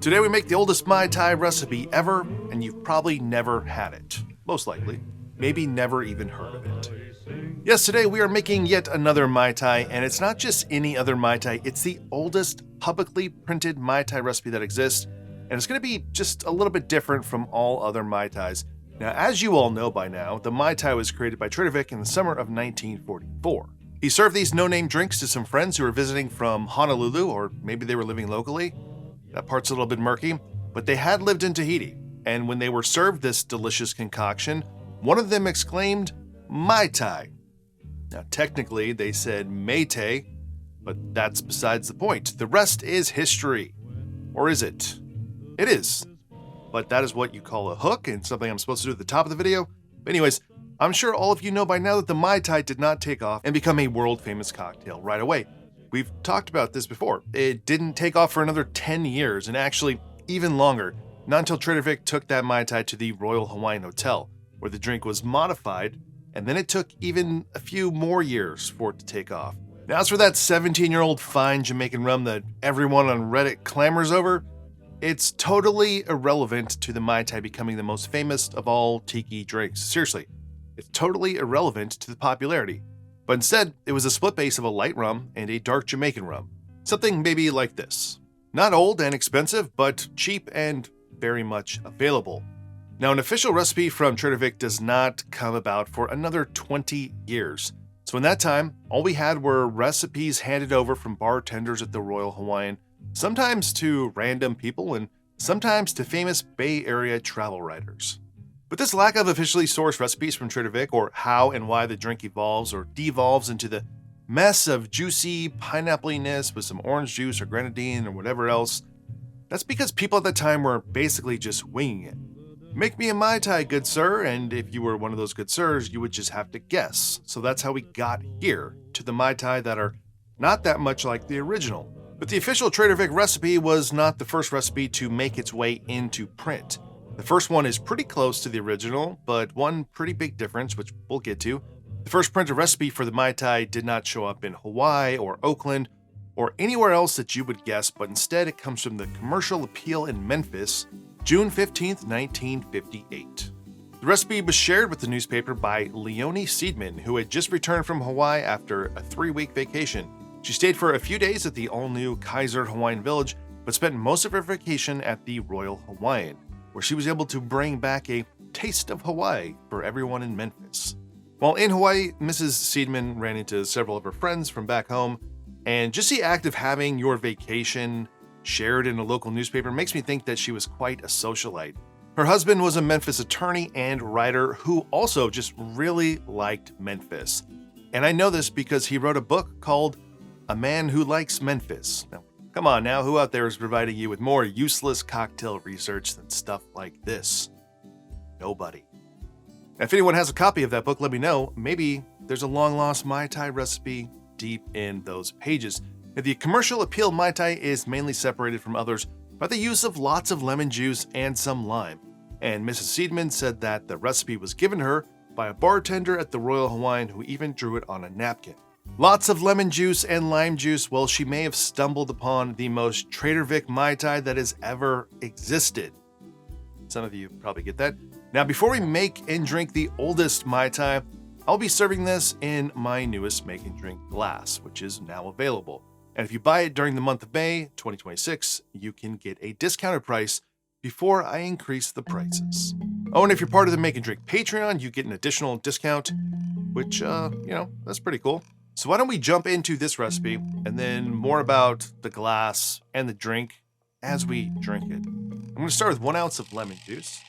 Today we make the oldest Mai Tai recipe ever, and you've probably never had it. Most likely. Maybe never even heard of it. Yes, today we are making yet another Mai Tai, and it's not just any other Mai Tai, it's the oldest publicly printed Mai Tai recipe that exists, and it's going to be just a little bit different from all other Mai Tais. Now, as you all know by now, the Mai Tai was created by Trader Vic in the summer of 1944. He served these no-name drinks to some friends who were visiting from Honolulu, or maybe they were living locally. That part's a little bit murky, but they had lived in Tahiti, and when they were served this delicious concoction, one of them exclaimed, "Mai Tai." Now, technically, they said Mai Tai, but that's besides the point. The rest is history. Or is it? It is. But that is what you call a hook, and something I'm supposed to do at the top of the video. But anyways, I'm sure all of you know by now that the Mai Tai did not take off and become a world-famous cocktail right away. We've talked about this before. It didn't take off for another 10 years, and actually even longer, not until Trader Vic took that Mai Tai to the Royal Hawaiian Hotel, where the drink was modified, and then it took even a few more years for it to take off. Now, as for that 17-year-old fine Jamaican rum that everyone on Reddit clamors over, it's totally irrelevant to the Mai Tai becoming the most famous of all tiki drinks. Seriously, it's totally irrelevant to the popularity. But instead, it was a split base of a light rum and a dark Jamaican rum. Something maybe like this. Not old and expensive, but cheap and very much available. Now, an official recipe from Trader Vic does not come about for another 20 years. So in that time, all we had were recipes handed over from bartenders at the Royal Hawaiian, sometimes to random people and sometimes to famous Bay Area travel writers. But this lack of officially sourced recipes from Trader Vic, or how and why the drink evolves or devolves into the mess of juicy pineapple-ness with some orange juice or grenadine or whatever else, that's because people at the time were basically just winging it. Make me a Mai Tai, good sir, and if you were one of those good sirs, you would just have to guess. So that's how we got here, to the Mai Tai that are not that much like the original. But the official Trader Vic recipe was not the first recipe to make its way into print. The first one is pretty close to the original, but one pretty big difference, which we'll get to. The first printed recipe for the Mai Tai did not show up in Hawaii or Oakland or anywhere else that you would guess, but instead it comes from the Commercial Appeal in Memphis, June 15, 1958. The recipe was shared with the newspaper by Leone Siedman, who had just returned from Hawaii after a 3-week vacation. She stayed for a few days at the all-new Kaiser Hawaiian Village, but spent most of her vacation at the Royal Hawaiian, where she was able to bring back a taste of Hawaii for everyone in Memphis. While in Hawaii, Mrs. Siedman ran into several of her friends from back home, and just the act of having your vacation shared in a local newspaper makes me think that she was quite a socialite. Her husband was a Memphis attorney and writer who also just really liked Memphis. And I know this because he wrote a book called A Man Who Likes Memphis. Now, come on now, who out there is providing you with more useless cocktail research than stuff like this? Nobody. Now, if anyone has a copy of that book, let me know. Maybe there's a long-lost Mai Tai recipe deep in those pages. Now, the Commercial Appeal Mai Tai is mainly separated from others by the use of lots of lemon juice and some lime. And Mrs. Siedman said that the recipe was given her by a bartender at the Royal Hawaiian who even drew it on a napkin. Lots of lemon juice and lime juice. Well, she may have stumbled upon the most Trader Vic Mai Tai that has ever existed. Some of you probably get that. Now, before we make and drink the oldest Mai Tai, I'll be serving this in my newest Make and Drink glass, which is now available. And if you buy it during the month of May 2026, you can get a discounted price before I increase the prices. Oh, and if you're part of the Make and Drink Patreon, you get an additional discount, which, that's pretty cool. So why don't we jump into this recipe and then more about the glass and the drink as we drink it. I'm going to start with 1 ounce of lemon juice.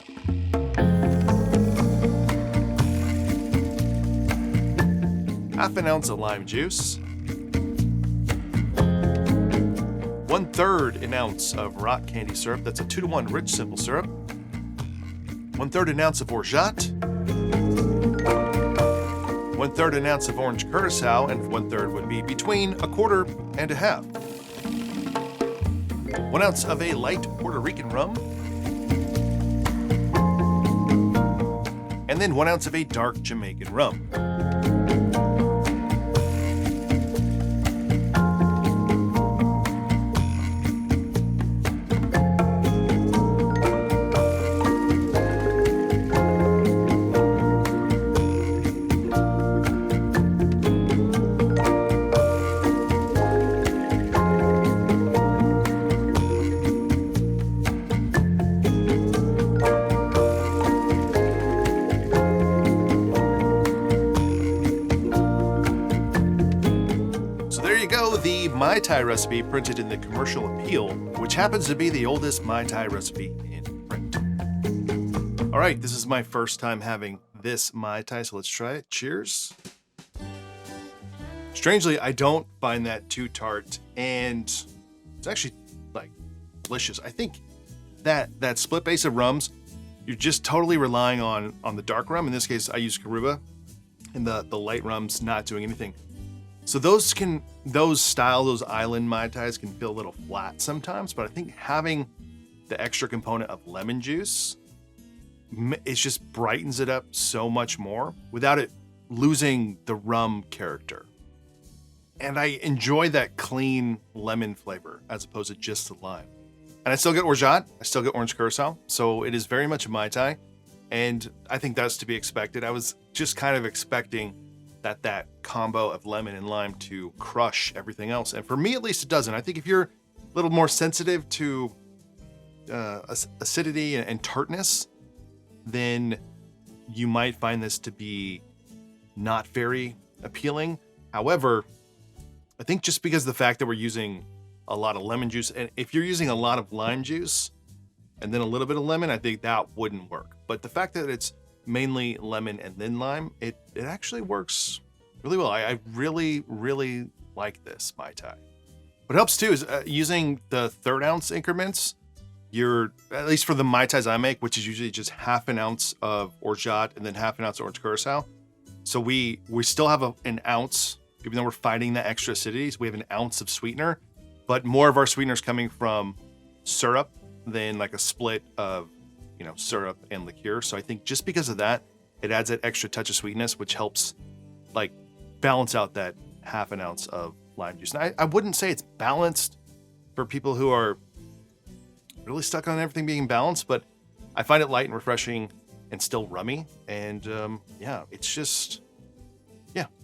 Half an ounce of lime juice. 1/3 an ounce of rock candy syrup. That's a 2-to-1 rich simple syrup. 1/3 an ounce of orgeat. 1/3 an ounce of orange curacao, and 1/3 would be between 1/4 and 1/2. 1 ounce of a light Puerto Rican rum. And then 1 ounce of a dark Jamaican rum. Mai Tai recipe printed in the Commercial Appeal, which happens to be the oldest Mai Tai recipe in print. All right, this is my first time having this Mai Tai, so let's try it. Cheers. Strangely, I don't find that too tart, and it's actually like delicious. I think that split base of rums, you're just totally relying on the dark rum. In this case, I use Karuba, and the light rum's not doing anything. So those island Mai Tais can feel a little flat sometimes, but I think having the extra component of lemon juice, it just brightens it up so much more without it losing the rum character. And I enjoy that clean lemon flavor as opposed to just the lime. And I still get orgeat, I still get orange curacao, so it is very much a Mai Tai, and I think that's to be expected. I was just kind of expecting that combo of lemon and lime to crush everything else, and for me at least it doesn't. I think if you're a little more sensitive to acidity and tartness, then you might find this to be not very appealing. However, I think just because of the fact that we're using a lot of lemon juice, and if you're using a lot of lime juice and then a little bit of lemon, I think that wouldn't work. But the fact that it's mainly lemon and then lime, it actually works really well. I really, really like this Mai Tai. What helps too is using the 1/3 ounce increments. You're, at least for the Mai Tais I make, which is usually just 1/2 ounce of orgeat and then 1/2 ounce of orange curacao. So we still have an ounce, even though we're fighting the extra acidities, we have an ounce of sweetener, but more of our sweetener is coming from syrup than like a split of, syrup and liqueur. So I think just because of that, it adds that extra touch of sweetness, which helps like balance out that 1/2 ounce of lime juice. And I wouldn't say it's balanced for people who are really stuck on everything being balanced, but I find it light and refreshing and still rummy. And it's just,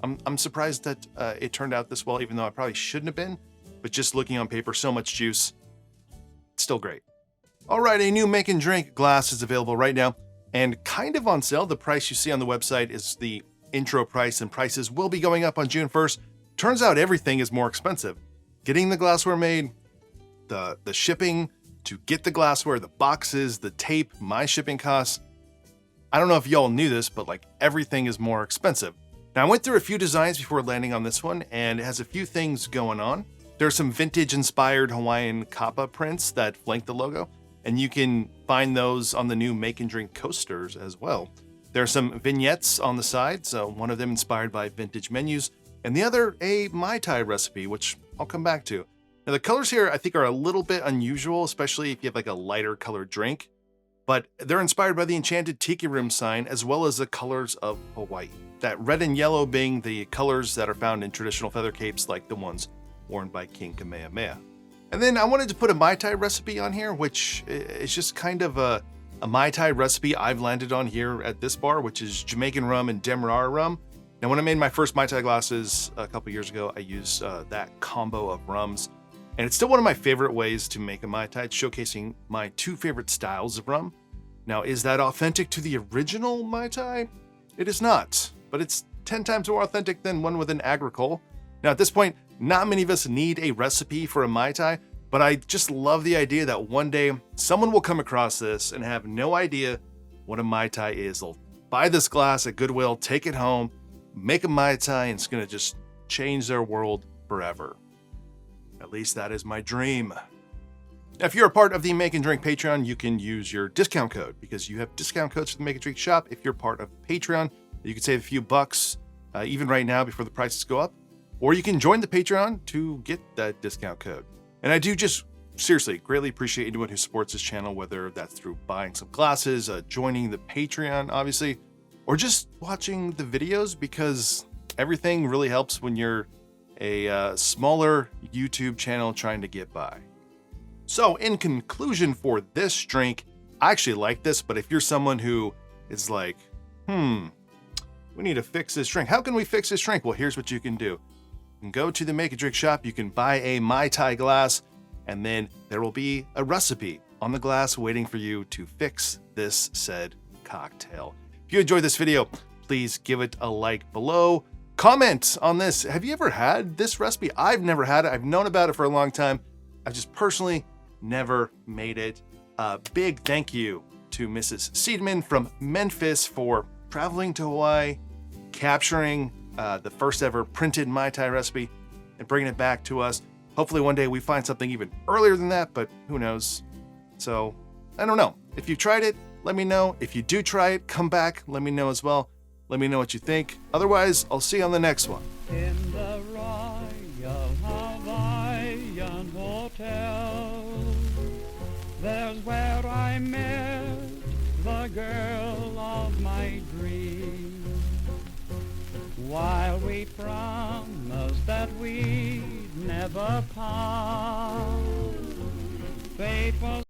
I'm surprised that it turned out this well, even though I probably shouldn't have been, but just looking on paper, so much juice, it's still great. All right, a new Make and Drink glass is available right now and kind of on sale. The price you see on the website is the intro price, and prices will be going up on June 1st. Turns out everything is more expensive. Getting the glassware made, the shipping to get the glassware, the boxes, the tape, my shipping costs. I don't know if y'all knew this, but like everything is more expensive. Now, I went through a few designs before landing on this one, and it has a few things going on. There's some vintage-inspired Hawaiian kappa prints that flank the logo, and you can find those on the new Make and Drink coasters as well. There are some vignettes on the side, so one of them inspired by vintage menus, and the other a Mai Tai recipe, which I'll come back to. Now, the colors here I think are a little bit unusual, especially if you have like a lighter colored drink, but they're inspired by the enchanted tiki room sign as well as the colors of Hawaii. That red and yellow being the colors that are found in traditional feather capes like the ones worn by King Kamehameha. And then I wanted to put a Mai Tai recipe on here, which is just kind of a Mai Tai recipe I've landed on here at this bar, which is Jamaican rum and Demerara rum. Now, when I made my first Mai Tai glasses a couple years ago, I used that combo of rums. And it's still one of my favorite ways to make a Mai Tai. It's showcasing my two favorite styles of rum. Now, is that authentic to the original Mai Tai? It is not, but it's 10 times more authentic than one with an agricole. Now, at this point, not many of us need a recipe for a Mai Tai, but I just love the idea that one day someone will come across this and have no idea what a Mai Tai is. They'll buy this glass at Goodwill, take it home, make a Mai Tai, and it's going to just change their world forever. At least that is my dream. Now, if you're a part of the Make and Drink Patreon, you can use your discount code because you have discount codes for the Make and Drink shop. If you're part of Patreon, you can save a few bucks, even right now before the prices go up. Or you can join the Patreon to get that discount code. And I do just seriously greatly appreciate anyone who supports this channel, whether that's through buying some glasses, joining the Patreon, obviously, or just watching the videos, because everything really helps when you're a smaller YouTube channel trying to get by. So in conclusion for this drink, I actually like this, but if you're someone who is like, we need to fix this drink. How can we fix this drink? Well, here's what you can do. You can go to the Make and Drink shop, you can buy a Mai Tai glass, and then there will be a recipe on the glass waiting for you to fix this said cocktail. If you enjoyed this video, please give it a like below. Comment on this. Have you ever had this recipe? I've never had it. I've known about it for a long time. I've just personally never made it. Big thank you to Mrs. Siedman from Memphis for traveling to Hawaii, capturing the first ever printed Mai Tai recipe, and bringing it back to us. Hopefully one day we find something even earlier than that, but who knows? So, I don't know. If you've tried it, let me know. If you do try it, come back, let me know as well. Let me know what you think. Otherwise, I'll see you on the next one. In the Royal Hawaiian Hotel, there's where I met the girl of my dreams. While we promised that we'd never part, fate was